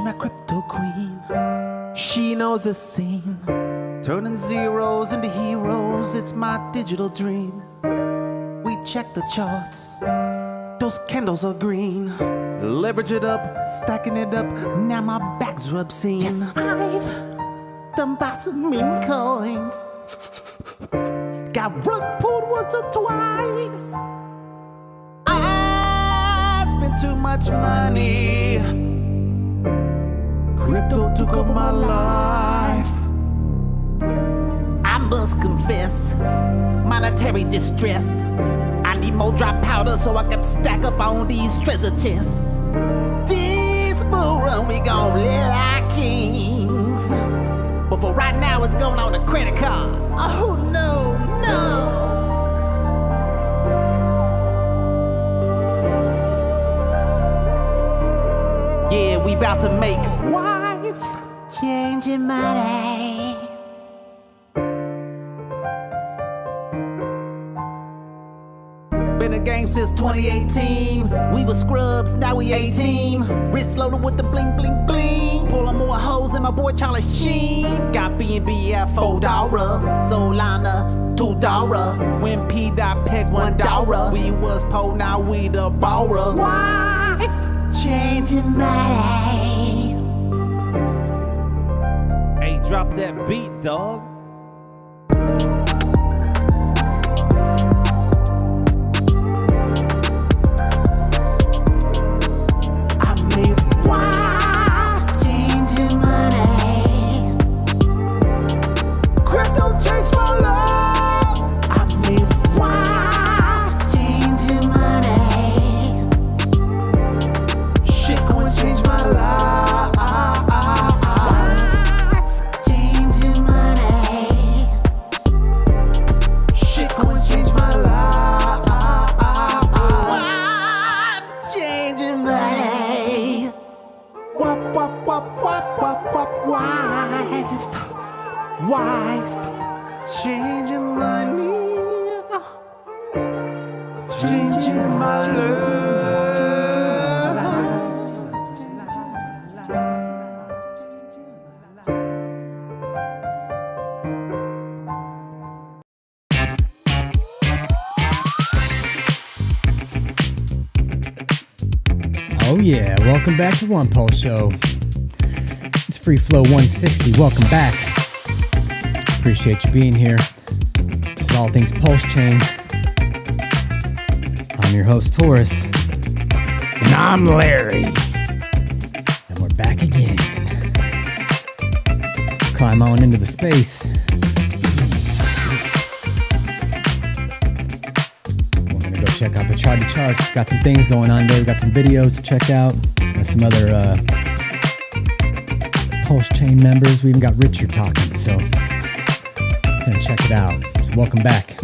my crypto queen. She knows the scene, turning zeros into heroes. It's my digital dream. We check the charts, those candles are green. Leverage it up, stacking it up. Now my back's obscene. Yes, I've done buy some meme coins. Got rug pulled once or twice. I spent too much money. Crypto took over my life. I must confess, monetary distress. I need more dry powder so I can stack up on these treasure chests. This bull run, we gon' live like kings. But for right now, it's going on a credit card. Oh no, no. Yeah, we about to make wife changing money. Been in the game since 2018. We were scrubs, now we 18. Wrist loaded with the bling, bling, bling. Pulling more hoes than my boy Charlie Sheen. Got B&B at $4. Solana, $2. When P. Peg $1. We was po, now we the borrower. Wife changing money. Hey, drop that beat, dog. Wife, changing money, changing my Oh yeah, welcome back to One Pulse Show. It's Free Flow 160. Welcome back. Appreciate you being here. This is all things PulseChain. I'm your host, Taurus. And I'm Larry. And we're back again. Climb on into the space. We're going to go check out the charty charts. Got some things going on there. We got some videos to check out. Got some other PulseChain members. We even got Richard talking, so gonna check it out. So welcome back.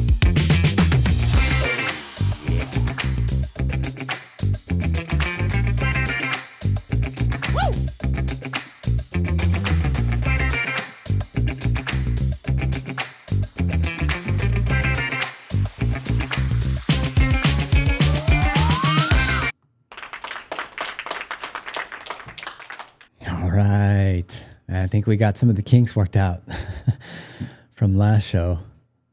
All right. I think we got some of the kinks worked out from last show.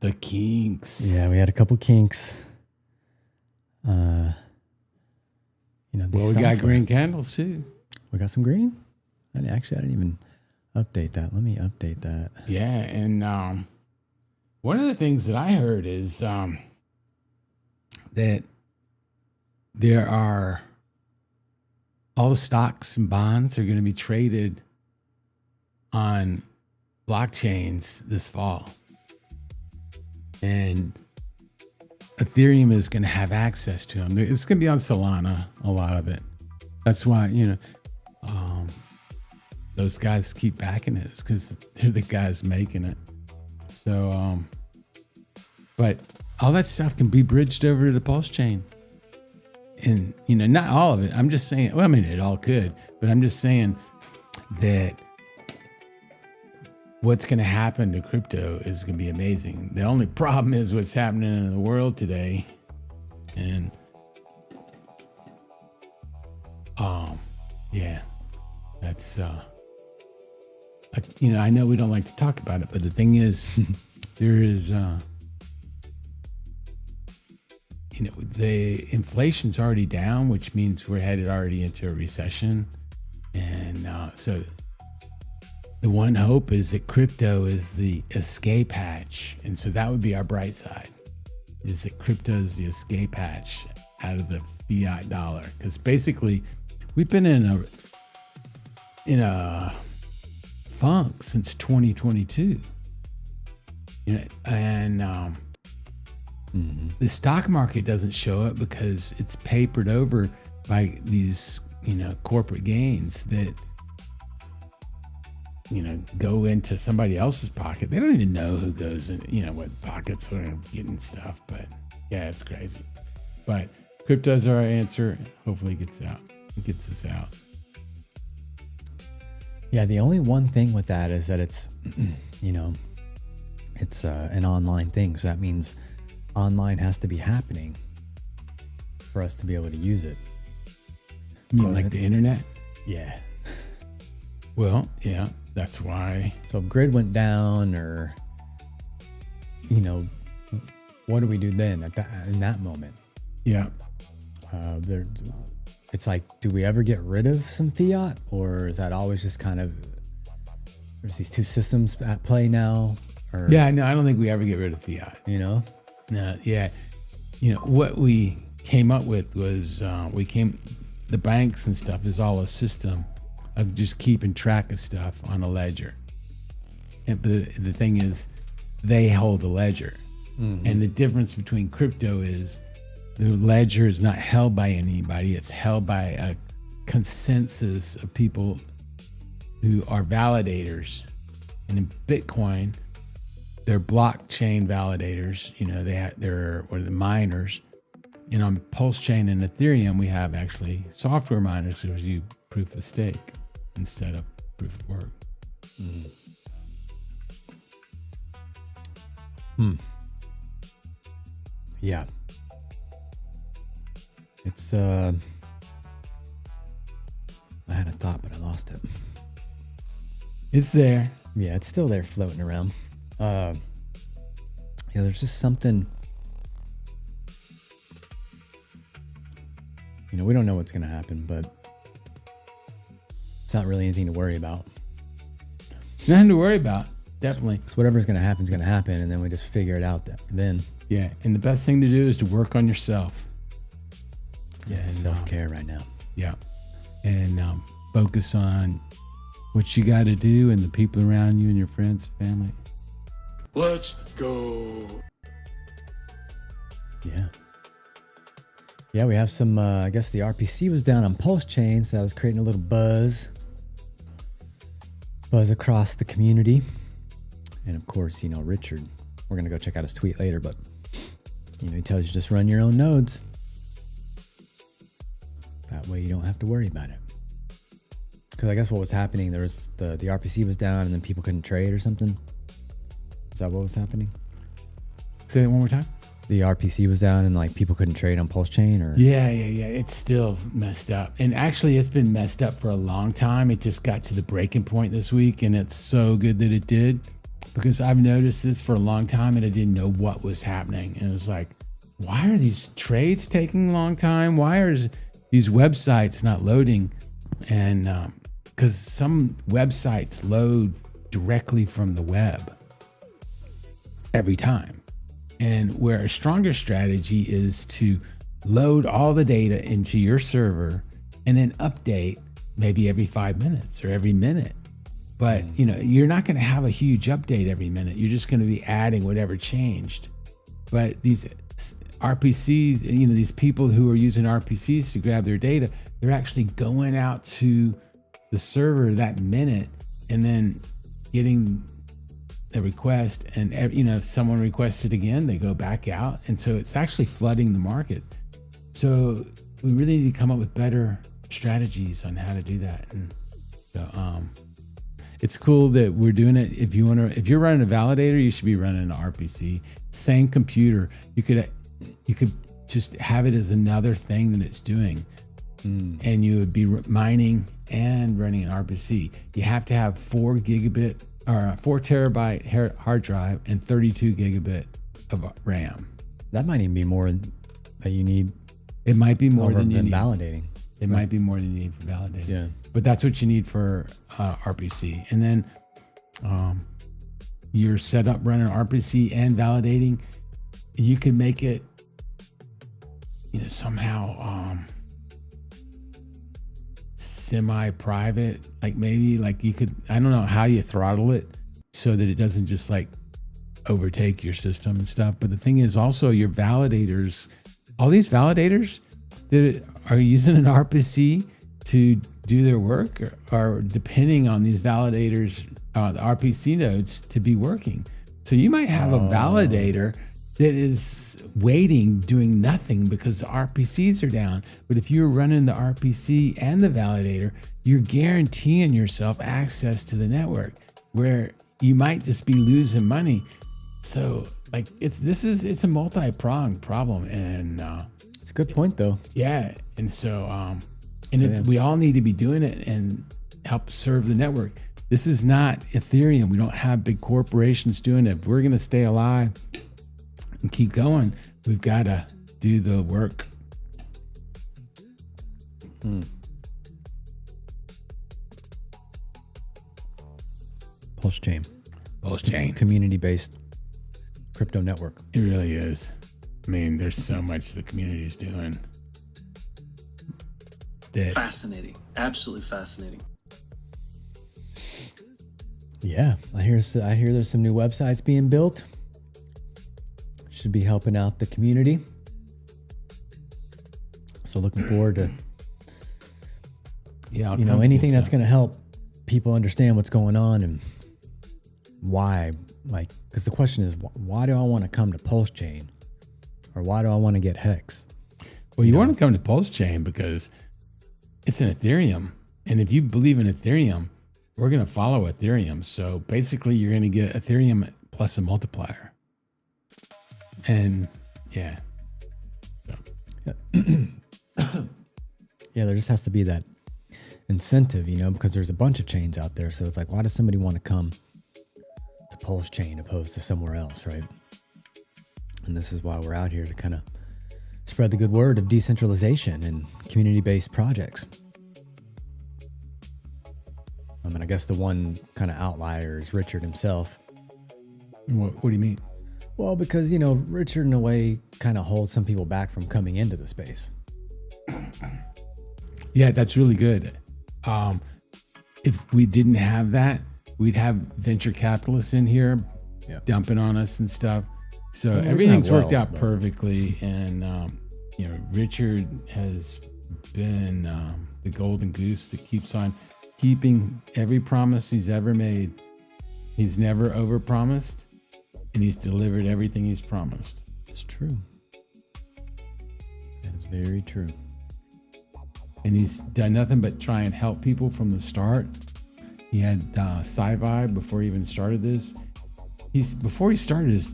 The kinks. Yeah, we had a couple kinks. We got green candles too. We got some green? I didn't even update that. Let me update that. Yeah, and one of the things that I heard is that there are all the stocks and bonds are going to be traded on blockchains this fall. And Ethereum is going to have access to them. It's going to be on Solana, a lot of it. That's why, those guys keep backing it. It's because they're the guys making it. So, but all that stuff can be bridged over to the PulseChain. And, not all of it. I'm just saying, well, I mean, it all could, but I'm just saying that what's going to happen to crypto is going to be amazing. The only problem is what's happening in the world today. And, yeah. That's I know we don't like to talk about it, but the thing is, there is the inflation's already down, which means we're headed already into a recession, and so the one hope is that crypto is the escape hatch, and so that would be our bright side, is that crypto is the escape hatch out of the fiat dollar, because basically we've been in a funk since 2022, and the stock market doesn't show it because it's papered over by these corporate gains that go into somebody else's pocket. They don't even know who goes in, what pockets are getting stuff. But yeah, it's crazy. But crypto's our answer. Hopefully it gets us out. Yeah, the only one thing with that is that it's, it's an online thing. So that means online has to be happening for us to be able to use it. You mean like the internet? Yeah. Well, yeah, that's why. So if grid went down, or, what do we do then in that moment? Yeah. It's like, do we ever get rid of some fiat, or is that always just kind of, there's these two systems at play now? Or, yeah, no, I don't think we ever get rid of fiat. No, yeah. What we came up with was the banks and stuff is all a system of just keeping track of stuff on a ledger. And the thing is, they hold the ledger. Mm-hmm. And the difference between crypto is the ledger is not held by anybody. It's held by a consensus of people who are validators. And in Bitcoin, they're blockchain validators. They're the miners. And on PulseChain and Ethereum, we have actually software miners who use proof of stake instead of proof of work. Yeah. It's I had a thought, but I lost it. It's there. Yeah, it's still there floating around. There's just something, we don't know what's going to happen, but it's not really anything to worry about. Nothing to worry about. Definitely. Because whatever's going to happen is going to happen, and then we just figure it out then. Yeah, and the best thing to do is to work on yourself. Yeah, self-care right now. Yeah, and focus on what you got to do and the people around you and your friends, family. Let's go. Yeah, we have some, I guess the RPC was down on PulseChain, so that was creating a little buzz across the community. And of course, Richard, we're going to go check out his tweet later, but, he tells you just run your own nodes. That way you don't have to worry about it. Because I guess what was happening, there was the RPC was down and then people couldn't trade or something. Is that what was happening? Say it one more time. The RPC was down and people couldn't trade on PulseChain, or? Yeah. It's still messed up. And actually it's been messed up for a long time. It just got to the breaking point this week, and it's so good that it did, because I've noticed this for a long time and I didn't know what was happening. And it was like, why are these trades taking a long time? Why are these websites not loading? And because some websites load directly from the web every time. And where a stronger strategy is to load all the data into your server and then update maybe every 5 minutes or every minute. But, you're not going to have a huge update every minute. You're just going to be adding whatever changed. But these RPCs, these people who are using RPCs to grab their data, they're actually going out to the server that minute and then getting the request, and if someone requests it again, they go back out, and so it's actually flooding the market. So we really need to come up with better strategies on how to do that. And so it's cool that we're doing it. If you're running a validator, you should be running an RPC. Same computer. You could just have it as another thing that it's doing. and you would be mining and running an RPC. You have to have 4 terabyte hard drive and 32 gigabit of RAM. That might even be more that you need. It might be more than you need. Validating. It might be more than you need for validating. Yeah. But that's what you need for RPC. And then you're set up running RPC and validating. You can make it, somehow semi-private. Like maybe like you could, I don't know how you throttle it so that it doesn't just like overtake your system and stuff. But the thing is also your validators, all these validators that are using an RPC to do their work are depending on these validators, the RPC nodes to be working. So you might have a validator that is waiting, doing nothing because the RPCs are down. But if you're running the RPC and the validator, you're guaranteeing yourself access to the network where you might just be losing money. So like it's a multi-pronged problem. And it's a good point though. Yeah. And so, we all need to be doing it and help serve the network. This is not Ethereum. We don't have big corporations doing it. If we're going to stay alive and keep going, we've got to do the work. PulseChain. Community-based crypto network. It really is. I mean, there's so much the community's doing. Fascinating. Absolutely fascinating. Yeah, I hear there's some new websites being built. Should be helping out the community. So looking forward to anything that's going to help people understand what's going on and why. Like, because the question is, why do I want to come to PulseChain, or why do I want to get Hex? Well, you want to come to PulseChain because it's an Ethereum, and if you believe in Ethereum, we're going to follow Ethereum. So basically, you're going to get Ethereum plus a multiplier. And yeah. Yeah, there just has to be that incentive, because there's a bunch of chains out there. So it's like, why does somebody want to come to PulseChain opposed to somewhere else, right? And this is why we're out here to kind of spread the good word of decentralization and community-based projects. I mean, I guess the one kind of outlier is Richard himself. What do you mean? Well, because, Richard in a way kind of holds some people back from coming into the space. Yeah, that's really good. If we didn't have that, we'd have venture capitalists in here dumping on us and stuff. So everything's worked out perfectly. And, Richard has been the golden goose that keeps on keeping every promise he's ever made. He's never overpromised, and he's delivered everything he's promised. It's true. That is very true. And he's done nothing but try and help people from the start. He had Sci-Vibe before he even started this. Before he started his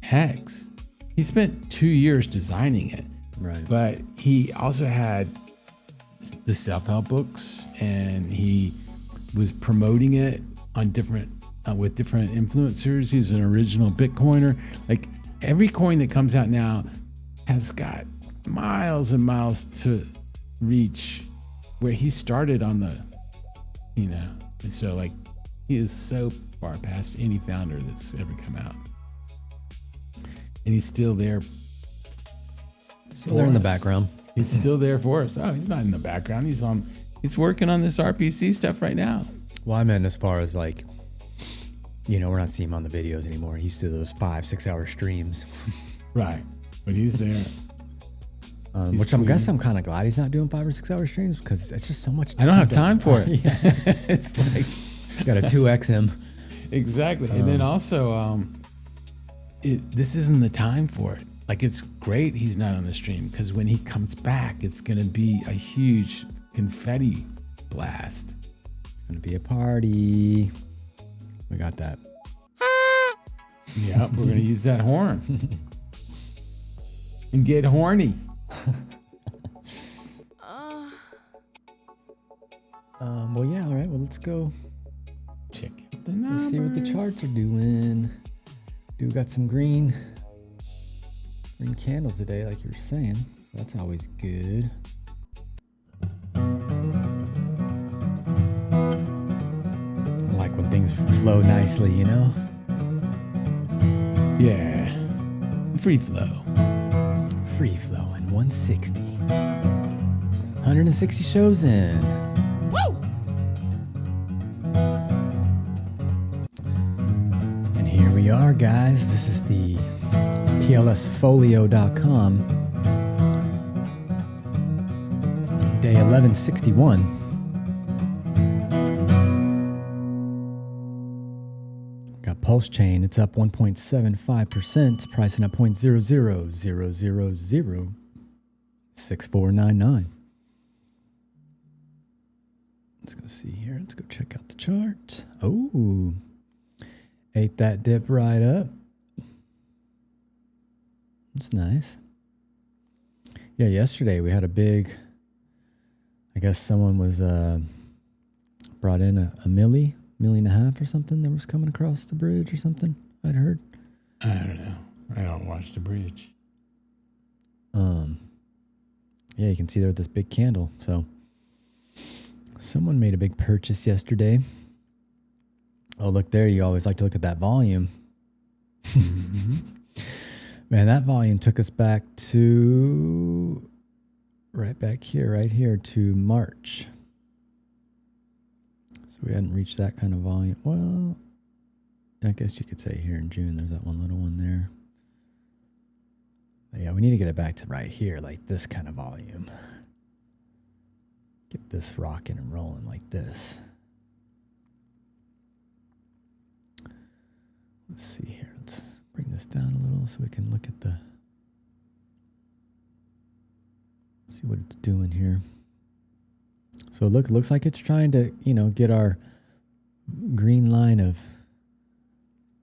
Hex, he spent 2 years designing it. Right. But he also had the self-help books, and he was promoting it on different with different influencers. He was an original Bitcoiner. Like every coin that comes out now has got miles and miles to reach where he started on the, and so like he is so far past any founder that's ever come out, and he's still there. Still there in the background. He's still there for us. Oh, he's not in the background. He's working on this RPC stuff right now. Well, I meant as far as like, we're not seeing him on the videos anymore. He used to those 5-6 hour streams. Right. But he's there. Which I guess I'm kind of glad he's not doing 5 or 6 hour streams because it's just so much time. I don't have time for it. It's like, got to 2x him. Exactly. And then also, this isn't the time for it. Like, it's great he's not on the stream because when he comes back, it's going to be a huge confetti blast. Going to be a party. We got that. Yeah, we're going to use that horn and get horny. Well, yeah, all right. Well, let's go. Check out the numbers. Let's see what the charts are doing. Dude got some green candles today, like you were saying. That's always good. I like when things flow nicely, you know? Yeah. Free flow. Free flowing 160. 160 shows in. Woo! And here we are, guys. This is the PLSfolio.com. Day 1161. Got PulseChain. It's up 1.75%. Pricing at 0.000006499. Let's go see here. Let's go check out the chart. Oh, ate that dip right up. That's nice. Yeah, yesterday we had a big, I guess someone was brought in a million and a half or something that was coming across the bridge or something, I'd heard. I don't know. I don't watch the bridge. Yeah, you can see there this big candle. So someone made a big purchase yesterday. Oh, look there. You always like to look at that volume. Mm-hmm. Man, that volume took us back to right here to March. So we hadn't reached that kind of volume. Well, I guess you could say here in June, there's that one little one there. But yeah, we need to get it back to right here, like this kind of volume. Get this rocking and rolling like this. Let's see here. Let's bring this down a little so we can look at see what it's doing here. So look, it looks like it's trying to, get our green line of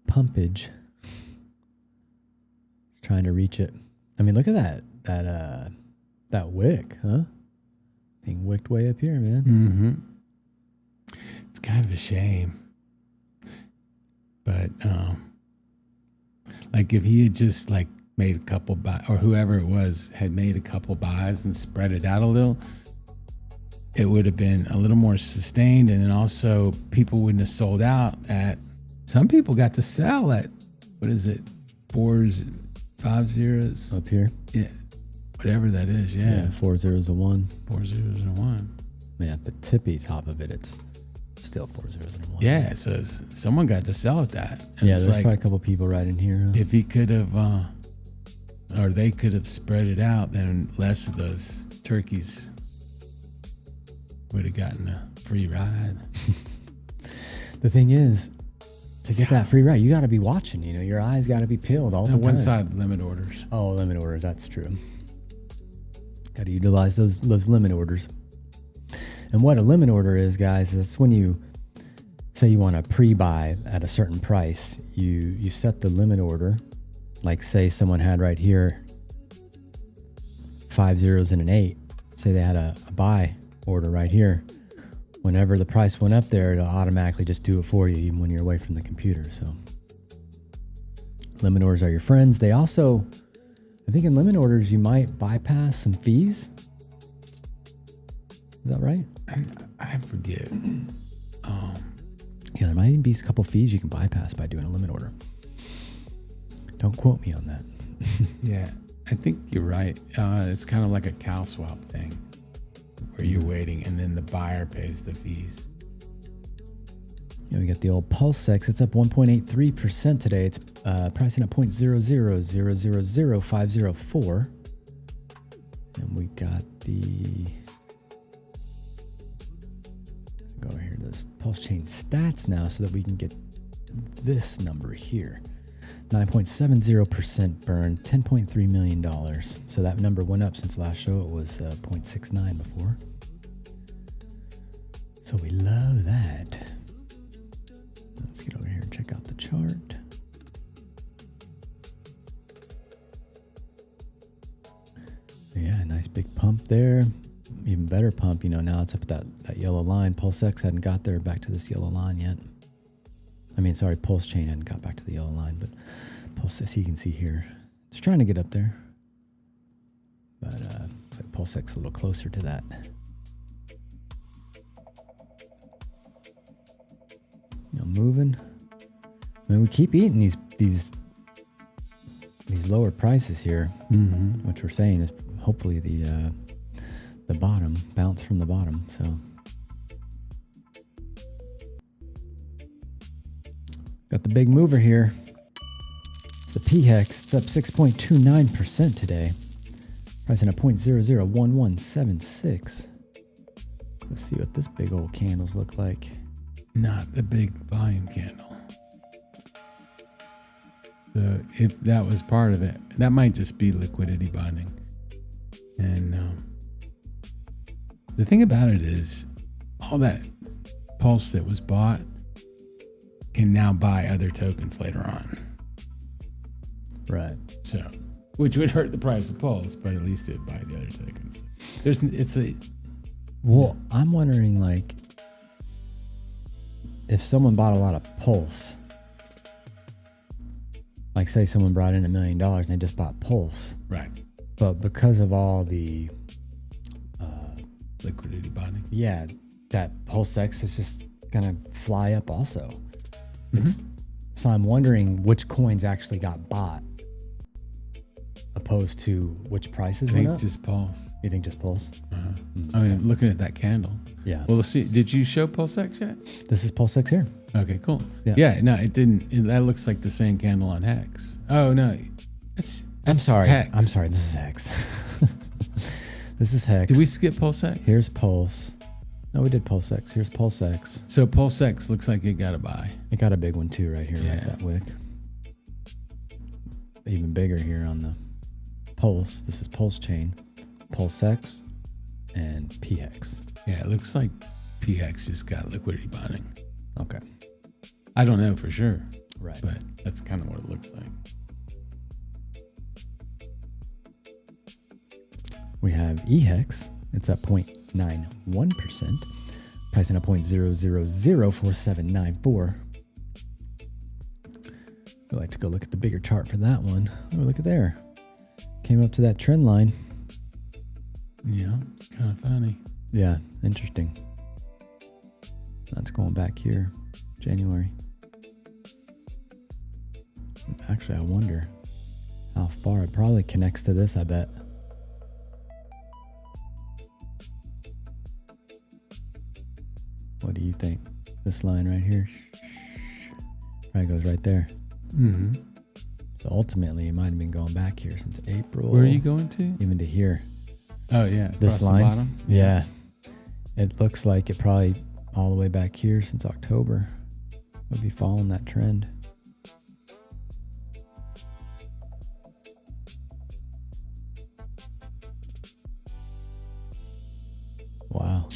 pumpage. It's trying to reach it. I mean, look at that wick, huh? Thing wicked way up here, man. Mm-hmm. It's kind of a shame. But like if he had just like made a couple buys, or whoever it was had made a couple buys and spread it out a little, it would have been a little more sustained, and then also people wouldn't have sold out at. Some people got to sell at, what is it, 4s, 5 zeros Up here? Yeah, whatever that is. Yeah, 4 zeros and 1. 4 zeros and 1. I mean, at the tippy top of it, it's still 4 zeros and 1. Yeah, so someone got to sell at that. And yeah, it's there's like, probably a couple people right in here. Huh? if he could have, or they could have spread it out, then less of those turkeys would have gotten a free ride. The thing is, to get that free ride, you got to be watching. Your eyes got to be peeled all the time. One side limit orders. Oh, limit orders. That's true. Got to utilize those limit orders. And what a limit order is, guys, is when you say you want to pre-buy at a certain price, you set the limit order. Like say someone had right here 5 zeros and an 8. Say they had a buy order right here. Whenever the price went up there, it'll automatically just do it for you, even when you're away from the computer. So limit orders are your friends. They also, I think in limit orders, you might bypass some fees. Is that right? I forget. Yeah, there might even be a couple fees you can bypass by doing a limit order. Don't quote me on that. Yeah, I think you're right. It's kind of like a cow swap thing, where you're waiting and then the buyer pays the fees. Yeah, we got the old PulseX. It's up 1.83% today. It's pricing at 0.000000504. And we got go over here to this PulseChain stats now so that we can get this number here. 9.70% burn, $10.3 million. So that number went up since last show. It was 0.69 before. So we love that. Let's get over here and check out the chart. Yeah, nice big pump there. even better pump. Now it's up at that yellow line. PulseX hadn't got there back to this yellow line yet. I mean, sorry, PulseChain hadn't got back to the yellow line, but PulseX, you can see here, it's trying to get up there. But looks like PulseX a little closer to that. Moving. I mean, we keep eating these lower prices here, which we're saying is hopefully the bottom, bounce from the bottom. So got the big mover here. It's the PHEX. It's up 6.29% today. Pricing at 0.001176. Let's see what this big old candles look like. Not the big volume candle. So if that was part of it, that might just be liquidity bonding. And the thing about it is, all that Pulse that was bought can now buy other tokens later on. Right. So, which would hurt the price of Pulse, but at least it'd buy the other tokens. Well, I'm wondering, like, if someone bought a lot of Pulse, like say someone brought in $1 million and they just bought Pulse, right? But because of all the liquidity bonding, that PulseX is just gonna fly up also. So I'm wondering which coins actually got bought, opposed to which prices went up. Just Pulse. You think just Pulse? I mean, looking at that candle. Yeah. Well, let's see. Did you show PulseX yet? This is PulseX here. Okay, cool. Yeah. No, it didn't. That looks like the same candle on Hex. Oh no, I'm sorry. Hex. I'm sorry. This is Hex. This is Hex. Did we skip PulseX? Here's Pulse. No, we did PulseX. Here's PulseX. So PulseX looks like it got a buy. It got a big one too right here, Yeah. right that wick. Even bigger here on the Pulse. This is PulseChain, PulseX, and PHEX. Yeah, it looks like PHEX just got liquidity bonding. Okay. I don't know for sure. Right. But that's kind of what it looks like. We have EHEX. It's at 0.91%. Pricing at 0.004794. We like to go look at the bigger chart for that one. Oh, look at there. Came up to that trend line. Yeah, it's kind of funny. Yeah, interesting. That's going back here, January. Actually, I wonder how far. It probably connects to this, I bet. What do you think? This line right here? Probably goes right there. Mm-hmm. So ultimately, it might have been going back here since April. Where are you going to? Even to here. Oh, yeah. This across line? the bottom? Yeah. It looks like it probably all the way back here since October. We'll be following that trend. Wow.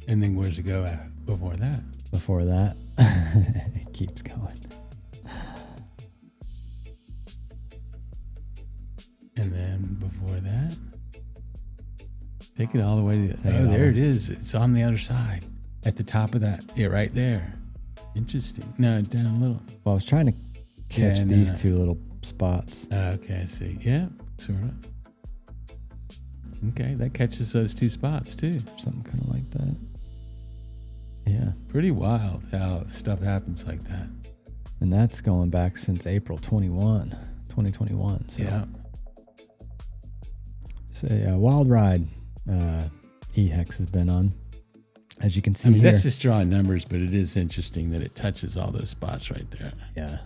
And then where's it go at before that? Before that, it keeps going. And then before that, take it all the way to Take the, it all there the- it is. It's on the other side at the top of that. Yeah, right there. Interesting. No, down a little. Well, I was trying to catch Yeah, no, these no. two little spots. Okay, I see. Yeah, sort of. Okay, that catches those two spots too. Something kind of like that. Yeah. Pretty wild how stuff happens like that. And that's going back since April 2021. So Yeah. say a wild ride EHEX has been on. As you can see I mean, here. that's just drawing numbers, but it is interesting that it touches all those spots right there. Yeah.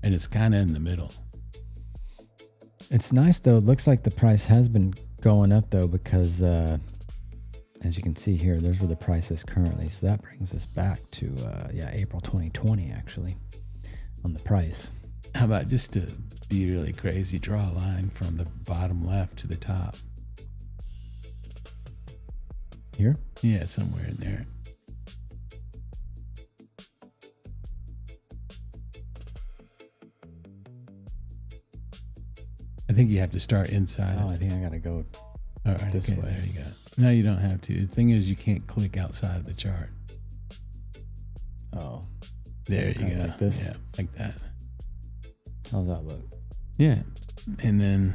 And it's kind of in the middle. It's nice though. It looks like the price has been going up though, because as you can see here, there's where the price is currently. So that brings us back to April 2020 actually on the price. How about just to be really crazy, draw a line from the bottom left to the top? Here? Yeah, somewhere in there. I think you have to start inside. Oh, I think I gotta go. All right, this okay, way. there you go. No, you don't have to. The thing is, you can't click outside of the chart. Oh, There you kinda go. like this? Yeah, like that. how's that look? Yeah. And then,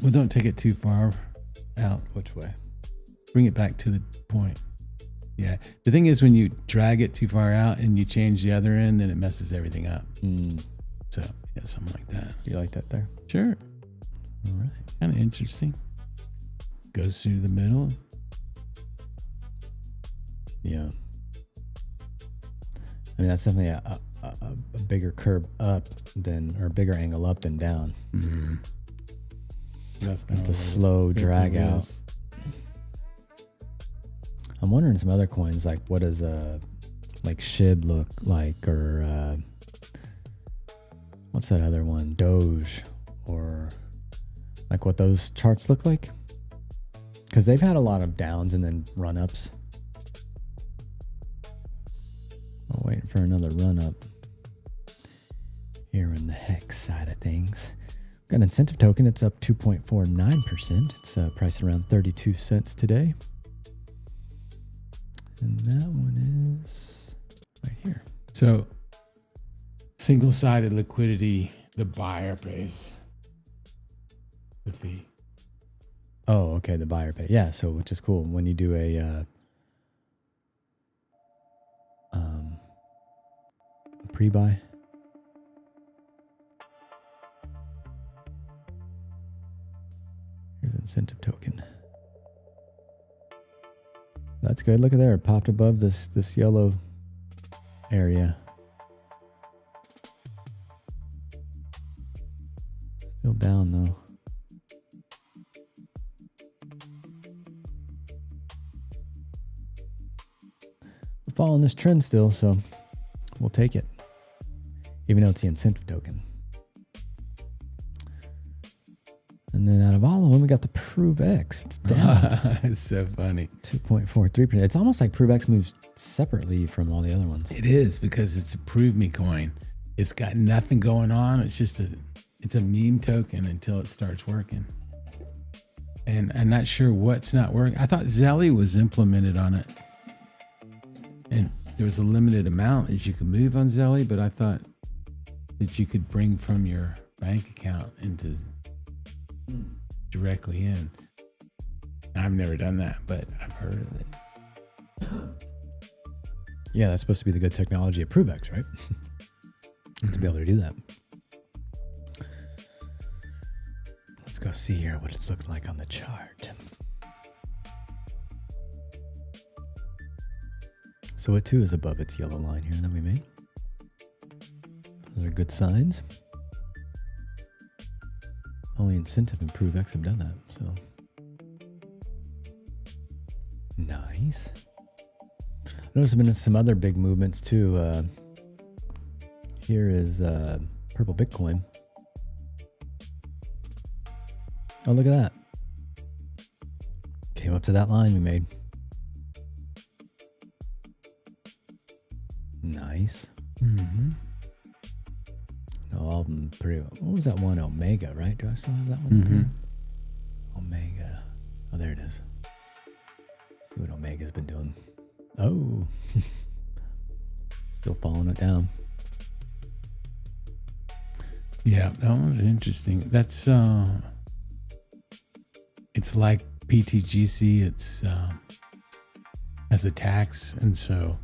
well, don't take it too far out. Which way? Bring it back to the point. Yeah. The thing is, when you drag it too far out and you change the other end, then it messes everything up. So, yeah, something like that. You like that there? Sure. All right. Kind of interesting. Goes through the middle. Yeah. I mean, that's definitely a bigger curve up than, or bigger angle up than down. Mm-hmm. That's kind The slow drag out. I'm wondering some other coins, like what does like SHIB look like, or what's that other one, Doge, or like what those charts look like, because they've had a lot of downs and then run ups. I'm waiting for another run up here in the hex side of things. Got an incentive token. It's up 2.49%. It's priced around 32 cents today. And that one is right here. So, single-sided liquidity, the buyer pays the fee. Oh, okay. The buyer pay. Yeah. So, which is cool. When you do a pre-buy. Here's an incentive token. That's good. Look at there. It popped above this yellow area. Still down though. We're following this trend still, so we'll take it. Even though it's the incentive token. And then out of all of them, we got the Prove X. It's down. It's so funny. 2.43%. It's almost like Prove X moves separately from all the other ones. It is, because it's a Prove Me coin. It's got nothing going on. It's just it's a meme token until it starts working. And I'm not sure what's not working. I thought Zelly was implemented on it. And there was a limited amount that you could move on Zelly, but I thought that you could bring from your bank account into directly in. I've never done that, but I've heard of it. Yeah, that's supposed to be the good technology at Prove X, right? To be able to do that. Let's go see here what it's looking like on the chart. So it too is above its yellow line here that we made. Those are good signs. Only Incentive and Prove X have done that, so. Nice. Notice there's been some other big movements too. Here is Purple Bitcoin. Oh, look at that. Came up to that line we made. Nice. Mm-hmm. All of them pretty. What was that one? Omega, right? Do I still have that one? Mm-hmm. Omega. Oh, there it is. See what Omega's been doing. Oh. Still following it down. Yeah, that was interesting. That's it's like PTGC. It's has a tax, and so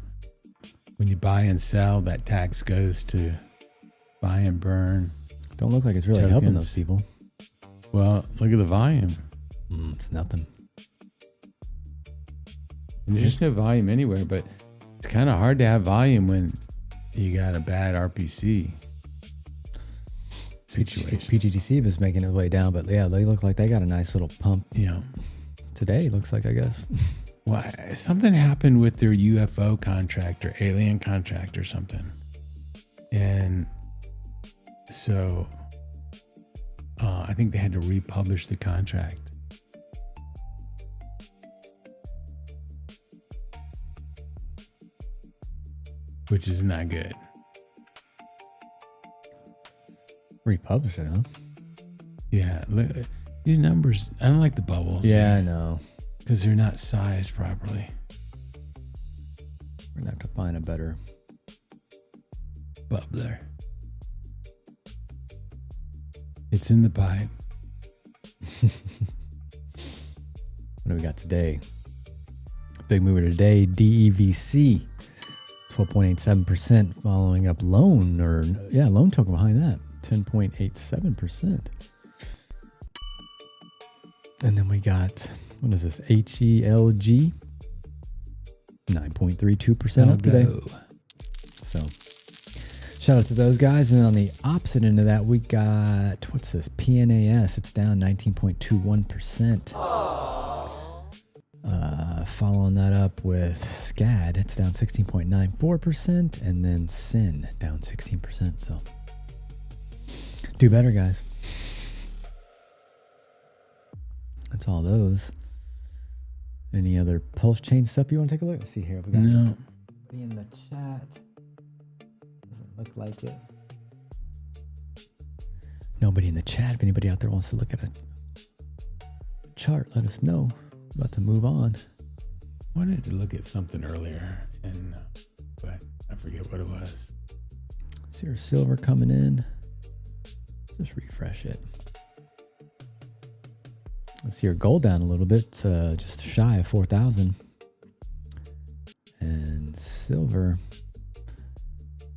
when you buy and sell, that tax goes to buy and burn. Don't look like it's really helping those people. Well, look at the volume. It's nothing. And there's no volume anywhere, but it's kind of hard to have volume when you got a bad RPC situation. PGDC was making its way down, but yeah, they look like they got a nice little pump. Yeah. Today, looks like, I guess. Well, something happened with their UFO contract or alien contract or something. And so I think they had to republish the contract. Which is not good. Yeah, look, these numbers. I don't like the bubbles. Yeah, I know. Because they're not sized properly. We're gonna have to find a better bubbler. It's in the pipe. What do we got today? Big mover today, DEVC, 12.87%, following up Loan token behind that, 10.87%. And then we got, what is this, HELG, 9.32% up today. So shout out to those guys. And then on the opposite end of that, we got, what's this, PNAS, it's down 19.21%. Following that up with SCAD, it's down 16.94%, and then SIN down 16%. So do better, guys. That's all those. Any other PulseChain stuff you want to take a look? Let's see here. We got no. Nobody in the chat. Doesn't look like it. Nobody in the chat. If anybody out there wants to look at a chart, let us know. About to move on. Wanted to look at something earlier, but I forget what it was. See our silver coming in. Just refresh it. Let's see our gold down a little bit, just shy of 4,000. And silver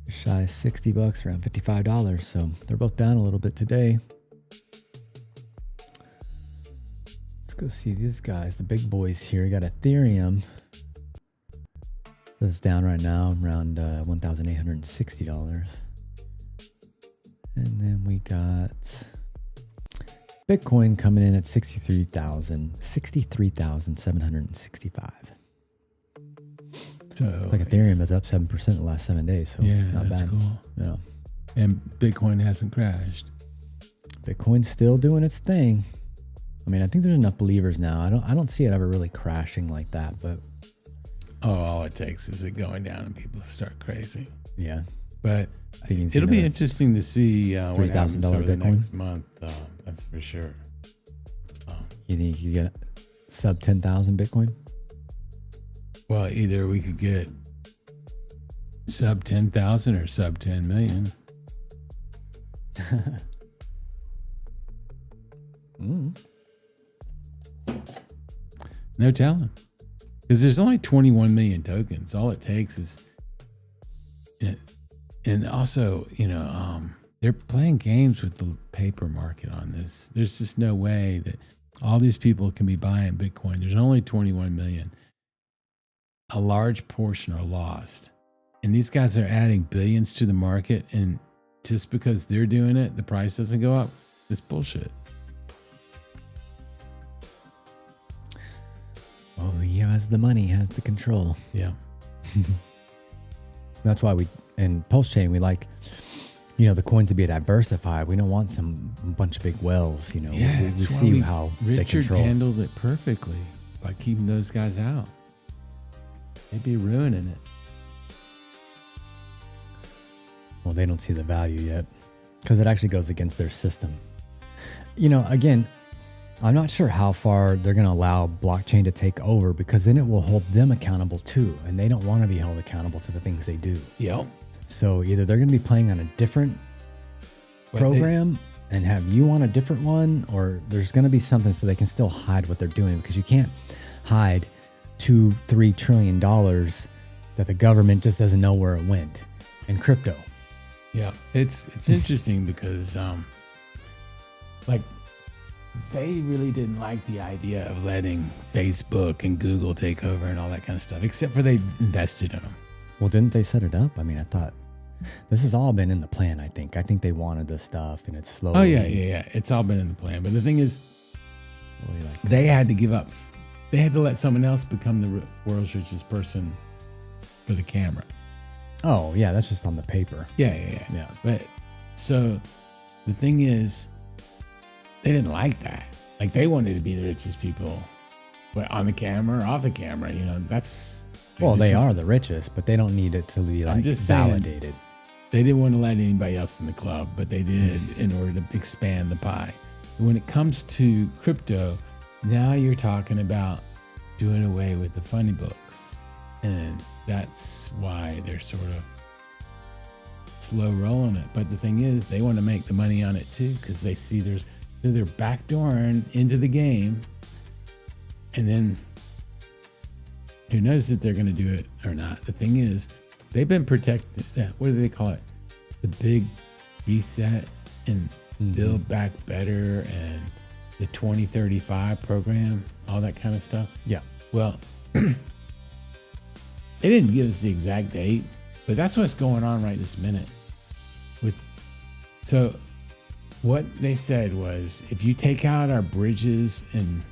shy of $60, around $55. So they're both down a little bit today. Go see these guys, the big boys here. You got Ethereum. So it's down right now around $1,860. And then we got Bitcoin coming in at 63,765. So It's like Ethereum is up 7% in the last 7 days. So yeah, not that's bad. cool. Yeah. And Bitcoin hasn't crashed. Bitcoin's still doing its thing. I mean, I think there's enough believers now. I don't see it ever really crashing like that, but all it takes is it going down and people start crazy. Yeah. But You it'll be interesting to see what happens over the Bitcoin? next month. That's for sure. You think you could get sub 10,000 Bitcoin? Well, either we could get sub 10,000 or sub 10 million. No telling. Because there's only 21 million tokens. All it takes is, and also, they're playing games with the paper market on this. There's just no way that all these people can be buying Bitcoin. There's only 21 million. A large portion are lost. And these guys are adding billions to the market. And just because they're doing it, the price doesn't go up. It's bullshit. Oh, he has the money, has the control. Yeah. That's why in PulseChain, we like, the coins to be diversified. We don't want a bunch of big wells, Yeah, we see how they Richard control. handled it perfectly by keeping those guys out. They'd be ruining it. Well, they don't see the value yet because it actually goes against their system. Again, I'm not sure how far they're going to allow blockchain to take over because then it will hold them accountable too. And they don't want to be held accountable to the things they do. Yep. So either they're going to be playing on a different program and have you on a different one, or there's going to be something so they can still hide what they're doing, because you can't hide $2-3 trillion that the government just doesn't know where it went in crypto. Yeah. It's interesting because they really didn't like the idea of letting Facebook and Google take over and all that kind of stuff, except for they invested in them. Well, didn't they set it up? I mean, I thought this has all been in the plan, I think. I think they wanted this stuff and it's slowly... Oh, yeah. It's all been in the plan. But the thing is, they had to give up. They had to let someone else become the world's richest person for the camera. Oh, yeah, that's just on the paper. Yeah. But so the thing is, they didn't like that. Like, they wanted to be the richest people, but on the camera or off the camera, that's... Well, they are the richest, but they don't need it to be validated. They didn't want to let anybody else in the club, but they did in order to expand the pie. When it comes to crypto, now you're talking about doing away with the funny books. And that's why they're sort of slow rolling it. But the thing is, they want to make the money on it too, because they see they're backdooring into the game. And then who knows if they're going to do it or not. The thing is, they've been protected. What do they call it? The big reset and build back better and the 2035 program, all that kind of stuff. Yeah. Well, they didn't give us the exact date, but that's what's going on right this minute. So what they said was, if you take out our bridges and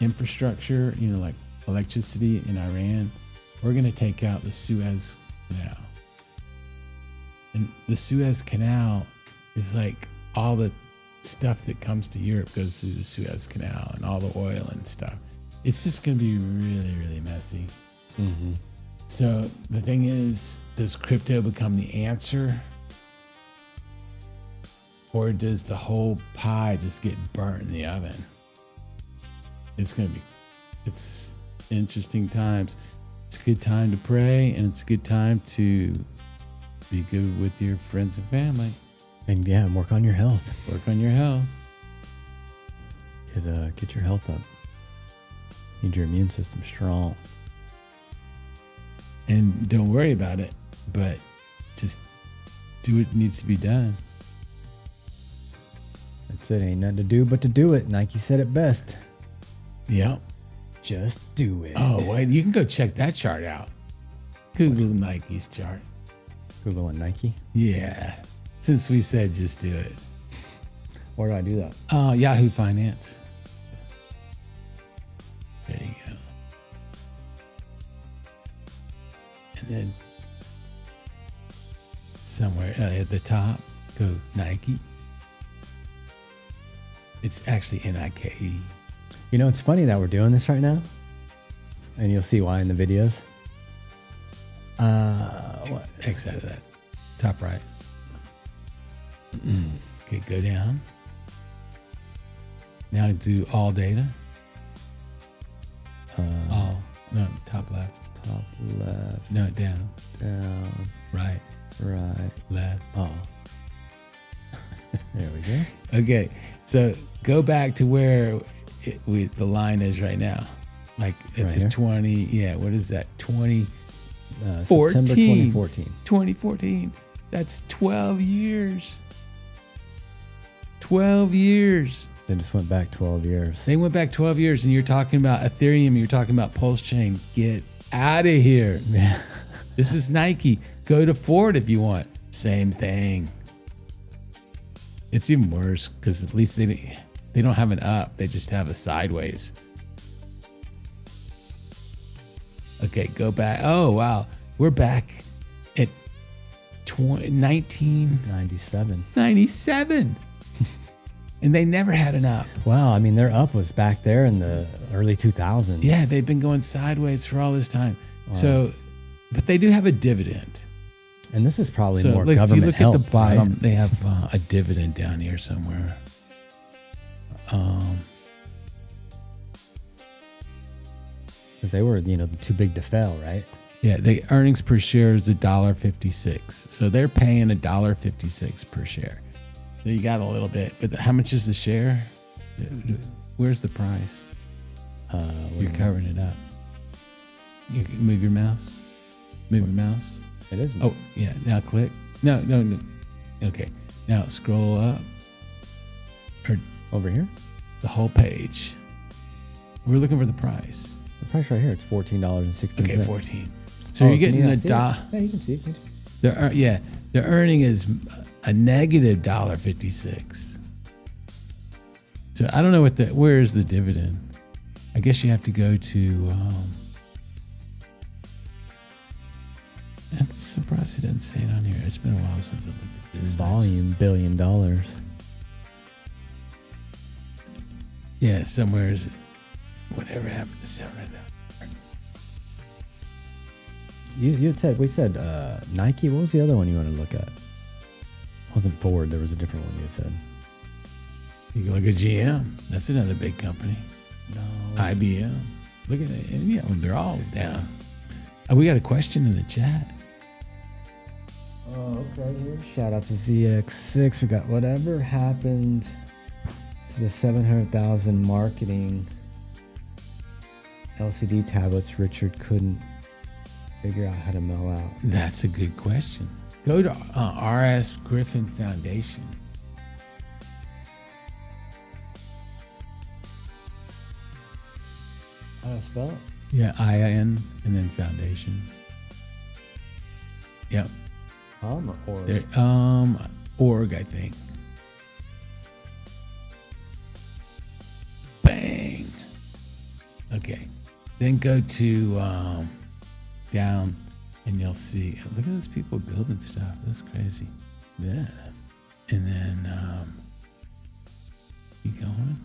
infrastructure, like electricity in Iran, we're going to take out the Suez Canal. And the Suez Canal is like all the stuff that comes to Europe goes through the Suez Canal, and all the oil and stuff. It's just going to be really, really messy. So the thing is, does crypto become the answer? Or does the whole pie just get burnt in the oven? It's interesting times. It's a good time to pray, and it's a good time to be good with your friends and family. And yeah, work on your health. Work on your health. Get your health up. Need your immune system strong. And don't worry about it, but just do what needs to be done. That's it. Ain't nothing to do but to do it. Nike said it best. Yep. Just do it. Oh, wait, you can go check that chart out. Google Nike's chart. Google and Nike. Yeah. Since we said just do it. Where do I do that? Yahoo Finance. There you go. And then somewhere at the top goes Nike. It's actually Nike. It's funny that we're doing this right now. And you'll see why in the videos. What? X out of that. Top right. Okay, go down. Now do all data. All. No, top left. Top left. No, down. Down. Right. Right. Left. Oh. There we go. Okay, so go back to where the line is right now. Like it Right says here? 20. Yeah, what is that? 20. September 2014. 2014. That's 12 years. 12 years. They just went back 12 years. They went back 12 years, and you're talking about Ethereum. You're talking about PulseChain. Get out of here. Yeah. This is Nike. Go to Ford if you want. Same thing. It's even worse because at least they don't have an up. They just have a sideways. Okay, go back. Oh, wow. We're back at 1997. 1997. And they never had an up. Wow. I mean, their up was back there in the early 2000s. Yeah, they've been going sideways for all this time. Wow. So, but they do have a dividend. And this is probably So more look, government if you look help, at the bottom, right? they have a dividend down here somewhere. Because they were, the too big to fail, right? Yeah, the earnings per share is $1.56. So they're paying $1.56 per share. So you got a little bit, but how much is the share? Where's the price? You're covering it up. You can move your mouse. Move your mouse. It is. Oh, yeah. Now click. No. Okay. Now scroll up. Or over here? The whole page. We're looking for the price. The price right here, it's $14.16. Okay, 14. So you're getting a dollar. Yeah, you can see it. The earning is a negative $1.56. So I don't know where is the dividend? I guess you have to go to. I'm surprised it didn't say it on here. It's been a while since I looked at this. Volume, $1 billion. Yeah, somewhere is it. Whatever happened to sound right now. We said Nike. What was the other one you wanted to look at? It wasn't Ford. There was a different one you said. You can look at GM. That's another big company. No. IBM. Look at it. And yeah, they're all down. Oh, we got a question in the chat. Oh, okay. Here. Shout out to ZX6. We got whatever happened to the 700,000 marketing LCD tablets Richard couldn't figure out how to mail out. That's a good question. Go to RS Griffin Foundation. How do I spell it? Yeah, IN and then foundation. Yep. Or There, org, I think. Bang. Okay. Then go to down and you'll see. Look at those people building stuff. That's crazy. Yeah. And then keep going.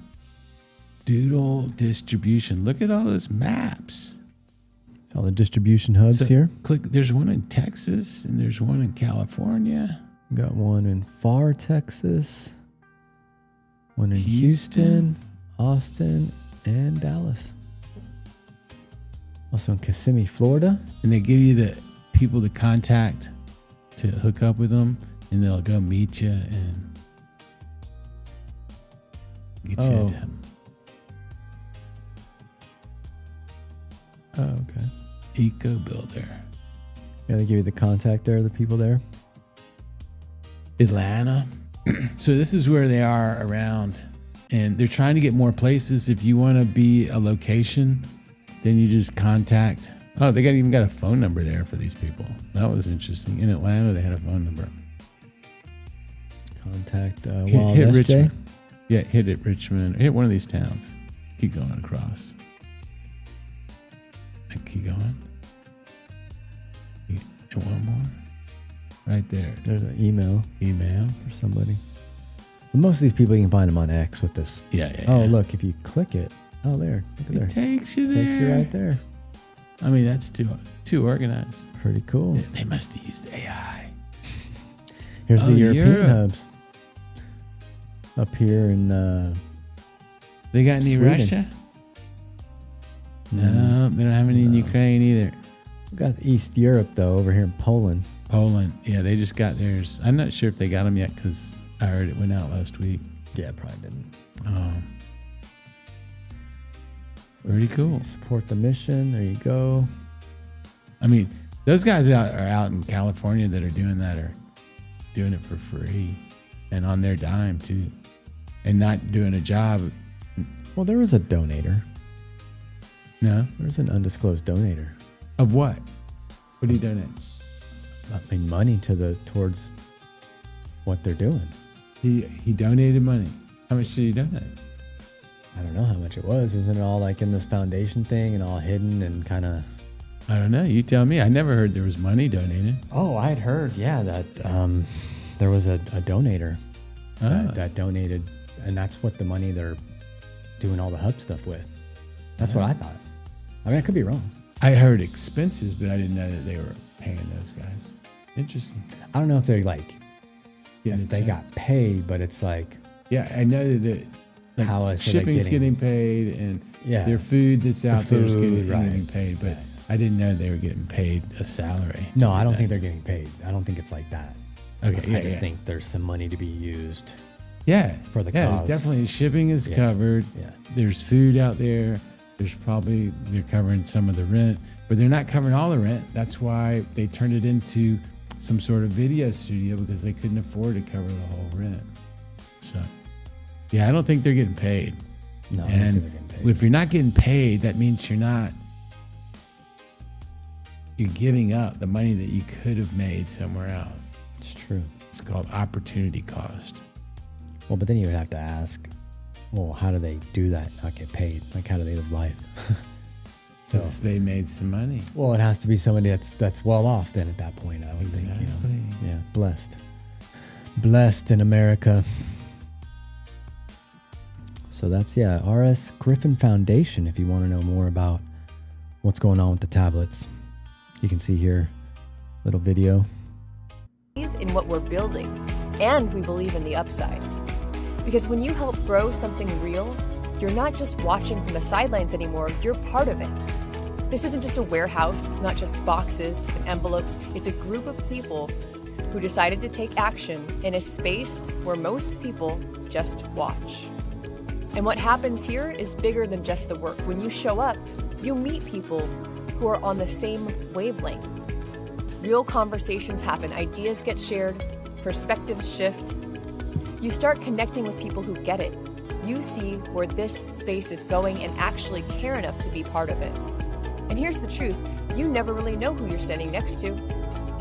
Doodle distribution. Look at all those maps. it's all the distribution hubs So here. click. There's one in Texas and there's one in California. Got one in Far, Texas. One in Houston. Houston, Austin, and Dallas. Also in Kissimmee, Florida. And they give you the people to contact to hook up with them, and they'll go meet you and get you Oh. a demo. Oh, okay. Eco Builder. Yeah, they give you the contact there, the people there. Atlanta. So this is where they are around, and they're trying to get more places. If you want to be a location, then you just contact. Oh, they even got a phone number there for these people. That was interesting. In Atlanta, they had a phone number. Contact Hit Wild SJ. Richmond. Yeah, hit it Richmond. Hit one of these towns. Keep going across. And keep going. And one more. Right there. There's an email Email. for somebody. But most of these people, you can find them on X with this. Yeah, yeah. Oh, yeah. look, if you click it. Oh, there. Look at there. It takes you It there. takes you right there. I mean, that's too organized. Pretty cool. They must have used AI. Here's the Oh, European Europe. hubs. Up here in They got any Sweden. Russia? No, they don't have any in Ukraine either. we got East Europe though, over here in Poland. Poland. Yeah, they just got theirs. I'm not sure if they got them yet because I heard it went out last week. Yeah, probably didn't. Pretty Let's cool. see, support the mission. There you go. I mean, those guys are out in California that are doing that are doing it for free and on their dime too, and not doing a job. Well, there was a donator. No, There's an undisclosed donator. of what? What do you donate? I mean, money towards what they're doing. He donated money. How much did he donate? I don't know how much it was. Isn't it all like in this foundation thing and all hidden and kind of? I don't know. You tell me. I never heard there was money donated. Oh, I had heard, yeah, that there was a donator that donated, and that's what the money they're doing all the hub stuff with. That's what I thought. I mean, I could be wrong. I heard expenses, but I didn't know that they were paying those guys. Interesting. I don't know if they're like, Getting if it they sent. got paid, but it's like, Yeah, I know that like, How else are they shipping's getting- getting paid, and yeah, their food that's out there is food, getting right. paid. But Right. I didn't know they were getting paid a salary. to no, do I don't that. think they're getting paid. I don't think it's like that. Okay, I just think there's some money to be used. yeah, for the yeah, cause. definitely shipping is Yeah. covered. Yeah. There's food out there. There's probably they're covering some of the rent, but they're not covering all the rent. That's why they turned it into some sort of video studio because they couldn't afford to cover the whole rent. So, yeah, I don't think they're getting paid. No, I don't think And they're getting paid. if you're not getting paid, that means you're giving up the money that you could have made somewhere else. It's true. It's called opportunity cost. Well, but then you would have to ask, well, how do they do that? Not get paid? Like, how do they live life? So, Because they made some money. well, it has to be somebody that's well off. Then at that point, I would think, Exactly. yeah, blessed in America. So that's RS Griffin Foundation. If you want to know more about what's going on with the tablets, you can see here little video. In what we're building, and we believe in the upside. Because when you help grow something real, you're not just watching from the sidelines anymore, you're part of it. This isn't just a warehouse, it's not just boxes and envelopes, it's a group of people who decided to take action in a space where most people just watch. And what happens here is bigger than just the work. When you show up, you meet people who are on the same wavelength. Real conversations happen, ideas get shared, perspectives shift. You start connecting with people who get it. You see where this space is going and actually care enough to be part of it. And here's the truth, you never really know who you're standing next to.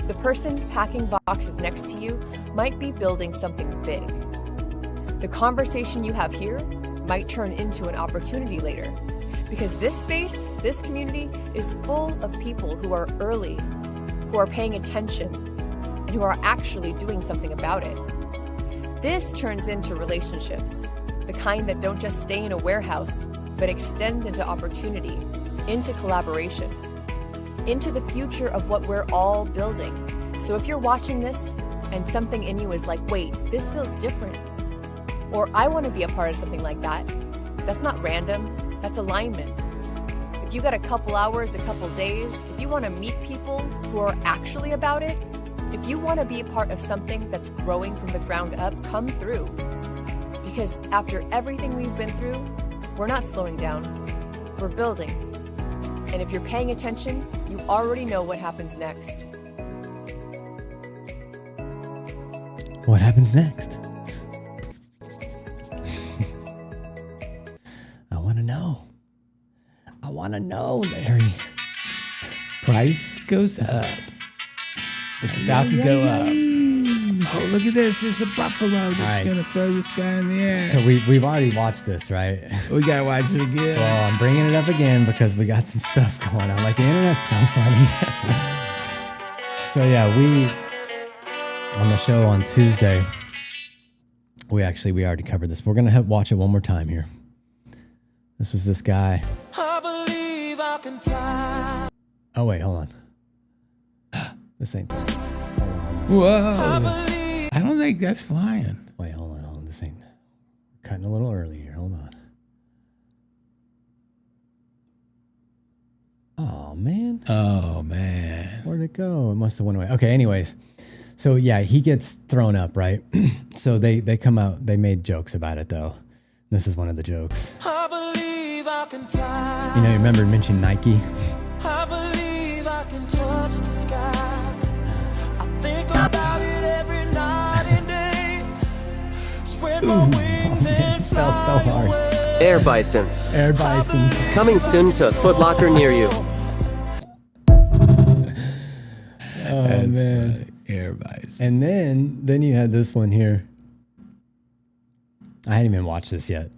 The person packing boxes next to you might be building something big. The conversation you have here might turn into an opportunity later. Because this space, this community, is full of people who are early, who are paying attention, and who are actually doing something about it. This turns into relationships, the kind that don't just stay in a warehouse, but extend into opportunity, into collaboration, into the future of what we're all building. So if you're watching this and something in you is like, wait, this feels different, or I want to be a part of something like that, that's not random, that's alignment. If you got a couple hours, a couple days, if you want to meet people who are actually about it, if you want to be a part of something that's growing from the ground up, come through. Because after everything we've been through, we're not slowing down, we're building. And if you're paying attention, you already know what happens next. What happens next? I want to know, Larry. Price goes up. It's about to go up. Oh, look at this. There's a buffalo that's going to throw this guy in the air. So we've already watched this, right? We got to watch it again. Well, I'm bringing it up again because we got some stuff going on. Like, the internet's so funny. So, yeah, on the show on Tuesday, we already covered this. We're going to watch it one more time here. This was this guy. I believe I can fly. Oh, wait, hold on. This ain't that. Whoa. I don't think that's flying. Wait, hold on. This ain't. Cutting a little early here. Hold on. Oh, man. Oh, man. Where'd it go? It must have went away. Okay, anyways. So, yeah, he gets thrown up, right? So they come out. They made jokes about it, though. This is one of the jokes. I believe I can fly. You know, you remember mentioning Nike? I believe I can touch the sky. I think about it every night and day. Spread my wings and fly fell so hard. away. Air Bisons. Air Bisons. Coming soon to Foot Locker near you. Oh, That's man. funny. Air Bison. And then you had this one here. I hadn't even watched this yet.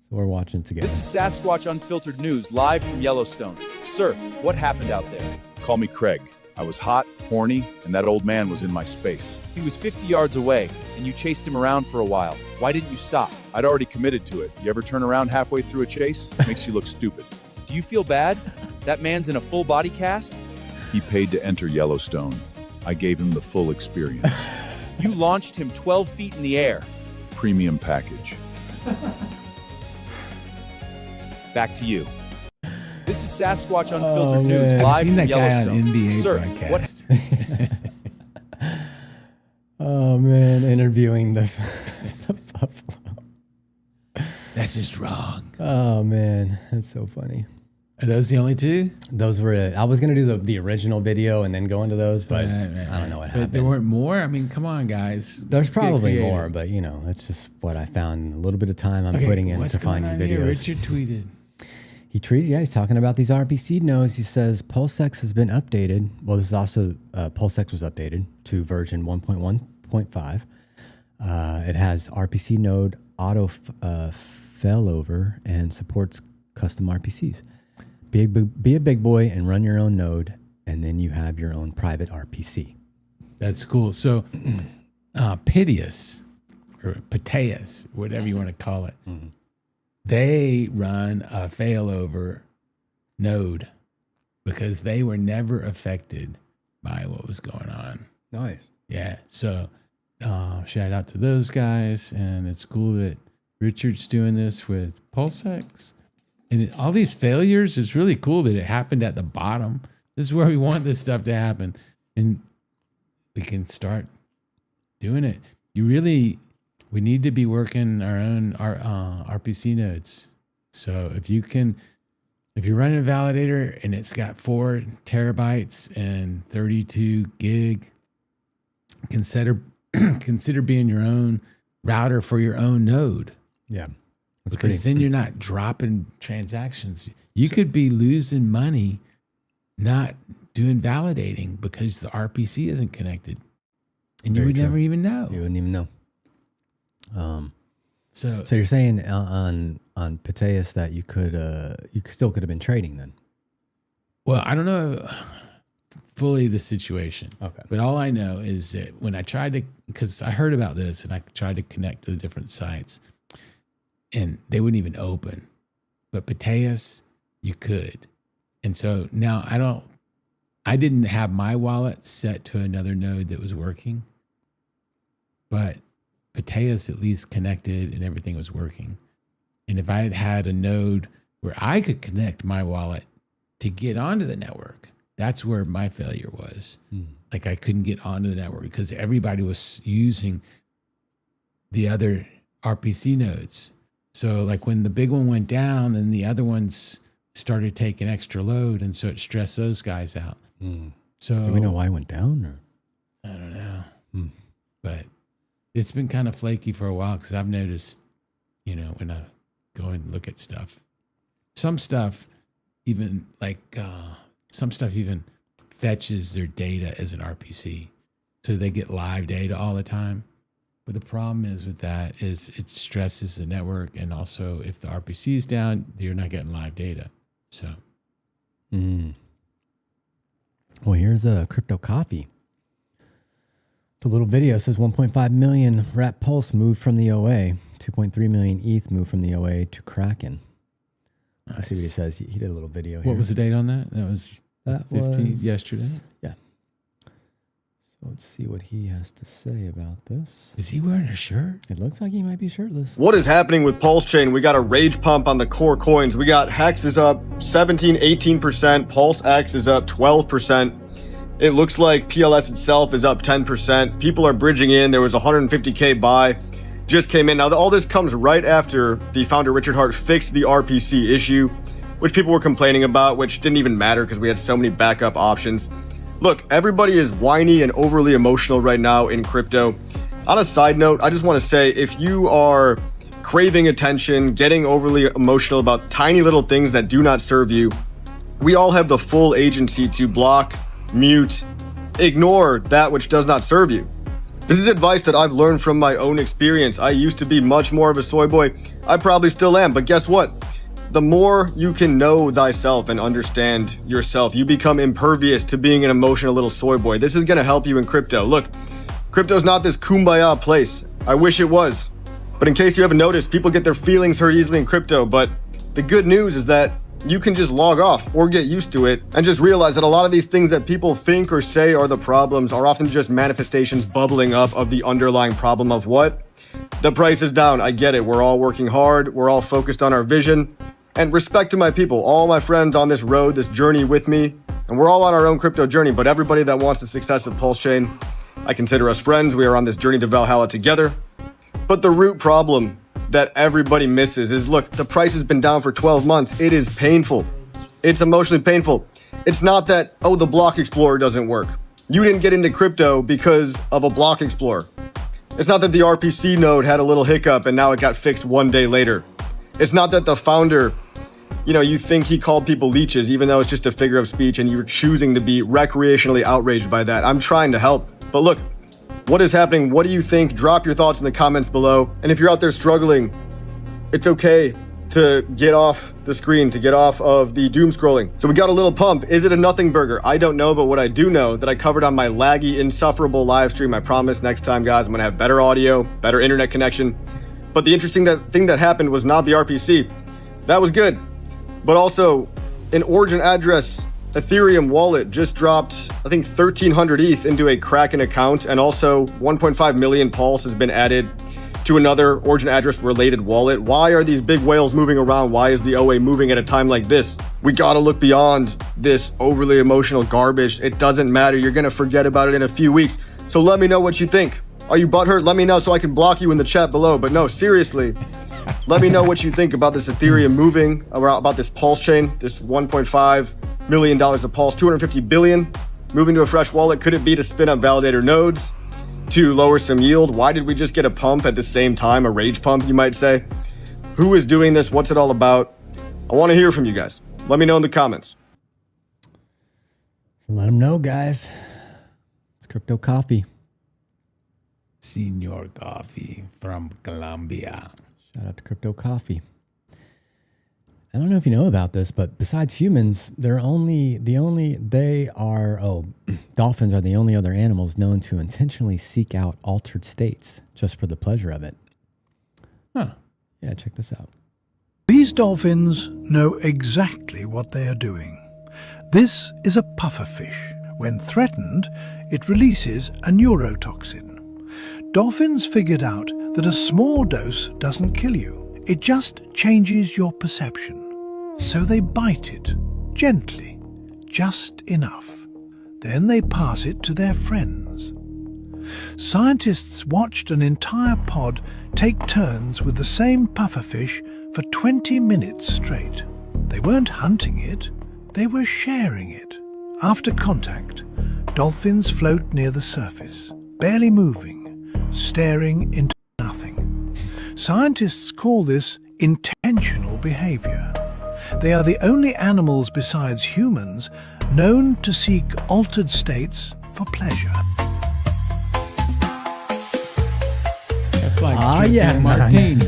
So we're watching it together. This is Sasquatch Unfiltered News, live from Yellowstone. Sir, what happened out there? Call me Craig. I was hot, horny, and that old man was in my space. He was 50 yards away, and you chased him around for a while. Why didn't you stop? I'd already committed to it. You ever turn around halfway through a chase? Makes you look stupid. Do you feel bad? That man's in a full body cast? He paid to enter Yellowstone. I gave him the full experience. You launched him 12 feet in the air. Premium package. Back to you. This is Sasquatch Unfiltered News, man. I've live seen from that guy on Yellowstone. NBA Sir, broadcast. Oh, man. Interviewing the buffalo. That's just wrong. Oh, man. That's so funny. Are those the only two? Those were it. I was going to do the original video and then go into those, but Right. I don't know what But happened. there weren't more? I mean, come on, guys. There's Let's get probably creative. more, but you know, that's just what I found. A little bit of time I'm Okay, putting in what's to find going you on here? videos. Richard tweeted. He tweeted, yeah, he's talking about these RPC nodes. He says PulseX has been updated. Well, this is also PulseX was updated to version 1.1.5. It has RPC node auto failover and supports custom RPCs. Be a big boy and run your own node, and then you have your own private RPC. That's cool. So, Piteus, or Piteus, whatever you want to call it, they run a failover node because they were never affected by what was going on. Nice. Yeah. So, shout out to those guys. And it's cool that Richard's doing this with PulseX. And all these failures, it's really cool that it happened at the bottom. This is where we want this stuff to happen. And we can start doing it. We need to be working our own RPC nodes. So if you're running a validator and it's got 4 terabytes and 32 gig, consider being your own router for your own node. Yeah. Because then you're not dropping transactions. You could be losing money not doing validating because the RPC isn't connected. And you would never even know. You wouldn't even know. So you're saying on Pump.Tires that you still could have been trading then? Well, I don't know fully the situation. Okay. But all I know is that when I tried to, because I heard about this and I tried to connect to the different sites and they wouldn't even open. But Pump.Tires, you could. And so now I didn't have my wallet set to another node that was working, but Pump.Tires at least connected and everything was working. And if I had had a node where I could connect my wallet to get onto the network, that's where my failure was. Like I couldn't get onto the network because everybody was using the other RPC nodes. So like when the big one went down, then the other ones started taking extra load, and so it stressed those guys out. So do we know why it went down? Or? I don't know. But it's been kind of flaky for a while because I've noticed, when I go and look at stuff, some stuff even fetches their data as an RPC. So they get live data all the time. But the problem is with that is it stresses the network. And also if the RPC is down, you're not getting live data. So. Well, here's a crypto coffee. The little video says 1.5 million Rat Pulse moved from the OA. 2.3 million ETH moved from the OA to Kraken. Nice. Let's see what he says. He did a little video here. What was the date on that? That was 15 yesterday. Yeah. So let's see what he has to say about this. Is he wearing a shirt? It looks like he might be shirtless. What is happening with PulseChain? We got a rage pump on the core coins. We got Hex is up 17, 18%. PulseX is up 12%. It looks like PLS itself is up 10%. People are bridging in. There was a 150K buy. Just came in. Now, all this comes right after the founder, Richard Hart, fixed the RPC issue, which people were complaining about, which didn't even matter because we had so many backup options. Look, everybody is whiny and overly emotional right now in crypto. On a side note, I just want to say, if you are craving attention, getting overly emotional about tiny little things that do not serve you, we all have the full agency to block, mute, ignore that which does not serve you. This is advice that I've learned from my own experience. I used to be much more of a soy boy. I probably still am, but guess what? The more you can know thyself and understand yourself, you become impervious to being an emotional little soy boy. This is going to help you in crypto. Look, crypto's not this kumbaya place. I wish it was. But in case you haven't noticed, people get their feelings hurt easily in crypto. But the good news is that you can just log off or get used to it and just realize that a lot of these things that people think or say are the problems are often just manifestations bubbling up of the underlying problem of what? The price is down. I get it. We're all working hard. We're all focused on our vision. And respect to my people, all my friends on this road, this journey with me. And we're all on our own crypto journey, but everybody that wants the success of PulseChain, I consider us friends. We are on this journey to Valhalla together. But the root problem that everybody misses is, look, the price has been down for 12 months. It is painful. It's emotionally painful. It's not that, oh, the block explorer doesn't work. You didn't get into crypto because of a block explorer. It's not that the RPC node had a little hiccup and now it got fixed one day later. It's not that the founder, you think he called people leeches, even though it's just a figure of speech and you're choosing to be recreationally outraged by that. I'm trying to help. But look, what is happening? What do you think? Drop your thoughts in the comments below. And if you're out there struggling, it's okay to get off the screen, to get off of the doom scrolling. So we got a little pump. Is it a nothing burger? I don't know, but what I do know that I covered on my laggy, insufferable live stream, I promise next time, guys, I'm gonna have better audio, better internet connection. But the interesting thing that happened was not the RPC. That was good. But also an origin address Ethereum wallet just dropped, I think, 1,300 ETH into a Kraken account, and also 1.5 million Pulse has been added to another origin address related wallet. Why are these big whales moving around? Why is the OA moving at a time like this? We gotta look beyond this overly emotional garbage. It doesn't matter. You're gonna forget about it in a few weeks. So let me know what you think. Are you butthurt? Let me know so I can block you in the chat below. But no, seriously, let me know what you think about this Ethereum moving, about this PulseChain, this $1.5 million of Pulse, 250 billion moving to a fresh wallet. Could it be to spin up validator nodes to lower some yield? Why did we just get a pump at the same time? A rage pump, you might say. Who is doing this? What's it all about? I want to hear from you guys. Let me know in the comments. Let them know, guys. It's Crypto Coffee. Senor Coffee from Colombia. Shout out to Crypto Coffee. I don't know if you know about this, but besides humans, dolphins are the only other animals known to intentionally seek out altered states just for the pleasure of it. Huh. Yeah, check this out. These dolphins know exactly what they are doing. This is a pufferfish. When threatened, it releases a neurotoxin. Dolphins figured out that a small dose doesn't kill you. It just changes your perception. So they bite it, gently, just enough. Then they pass it to their friends. Scientists watched an entire pod take turns with the same pufferfish for 20 minutes straight. They weren't hunting it, they were sharing it. After contact, dolphins float near the surface, barely moving, staring into nothing. Scientists call this intentional behavior. They are the only animals besides humans known to seek altered states for pleasure. That's like drinking martini.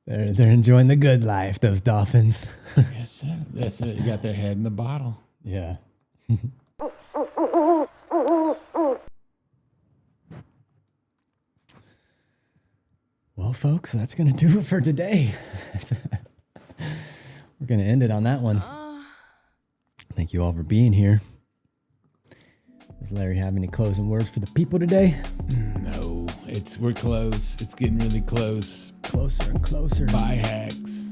They're enjoying the good life, those dolphins. Yes, sir. That's it. You got their head in the bottle. Yeah. Well, folks, that's going to do it for today. We're going to end it on that one. Thank you all for being here. Does Larry have any closing words for the people today? No, we're close. It's getting really close. Closer and closer. Buy hacks.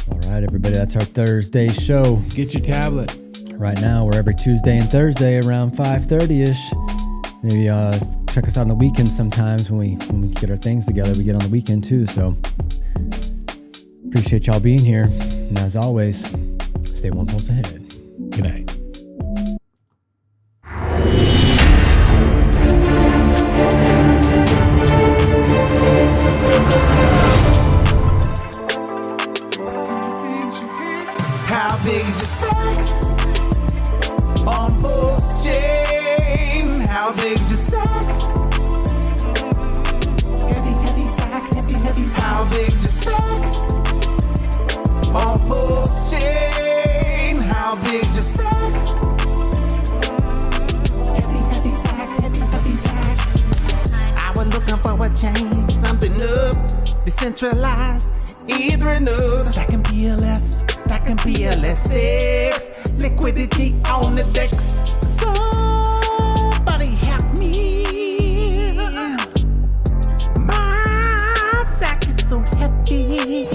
All right, everybody, that's our Thursday show. Get your tablet. Right now, we're every Tuesday and Thursday around 5:30-ish. Maybe check us out on the weekends sometimes when we get our things together. We get on the weekend too, so appreciate y'all being here. And as always, stay one pulse ahead. Good night. How big is your sack on PulseChain? How big is your sack? Heavy sack, heavy sack. How big is your sack on PulseChain? How big is your sack? Heavy sack. I was looking for a chain, something new, decentralized, either new. Stacking PLS6, liquidity on the decks. Somebody help me. My sack is so heavy.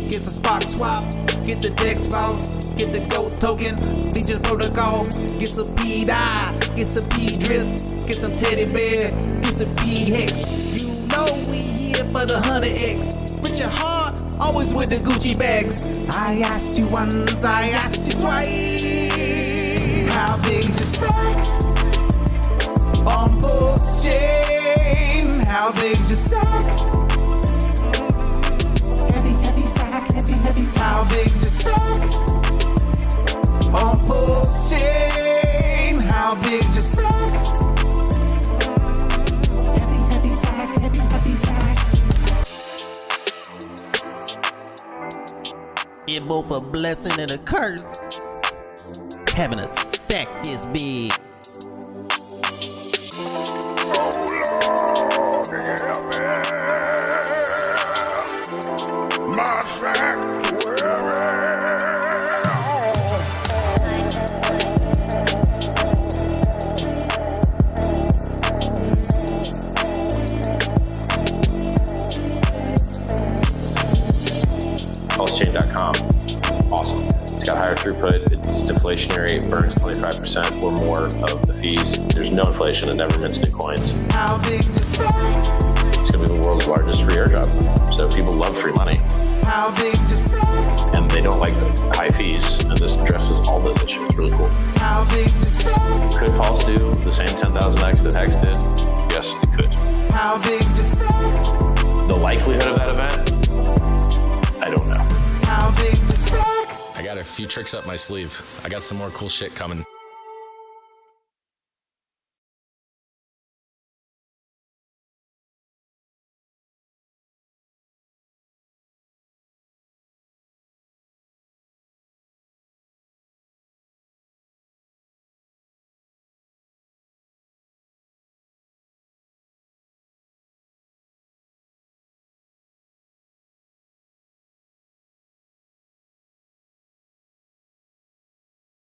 Get some Spark Swap, get the Dex Bounce, get the GOAT token, Legion Protocol, get some P-Dye, get some P-Drip, get some Teddy Bear, get some P-Hex. You know we here for the 100X. Put your heart always with the Gucci bags. I asked you once, I asked you twice. How big is your sack on PulseChain? How big is your sack? Heavy sack. How big is your sack on PulseChain? How big is your sack? Heavy sack. It's both a blessing and a curse having a sack this big. throughput, it's deflationary, it burns 25% or more of the fees. There's no inflation, it never mints new coins. How big is your sack? It's going to be the world's largest free airdrop. So people love free money. How big is your sack? And they don't like the high fees, and this addresses all those issues. It's really cool. How big is your sack? Could Pulse do the same 10,000x that Hex did? Yes, it could. How big is your sack? The likelihood of that event? I don't know. How big is your sack? I got a few tricks up my sleeve. I got some more cool shit coming.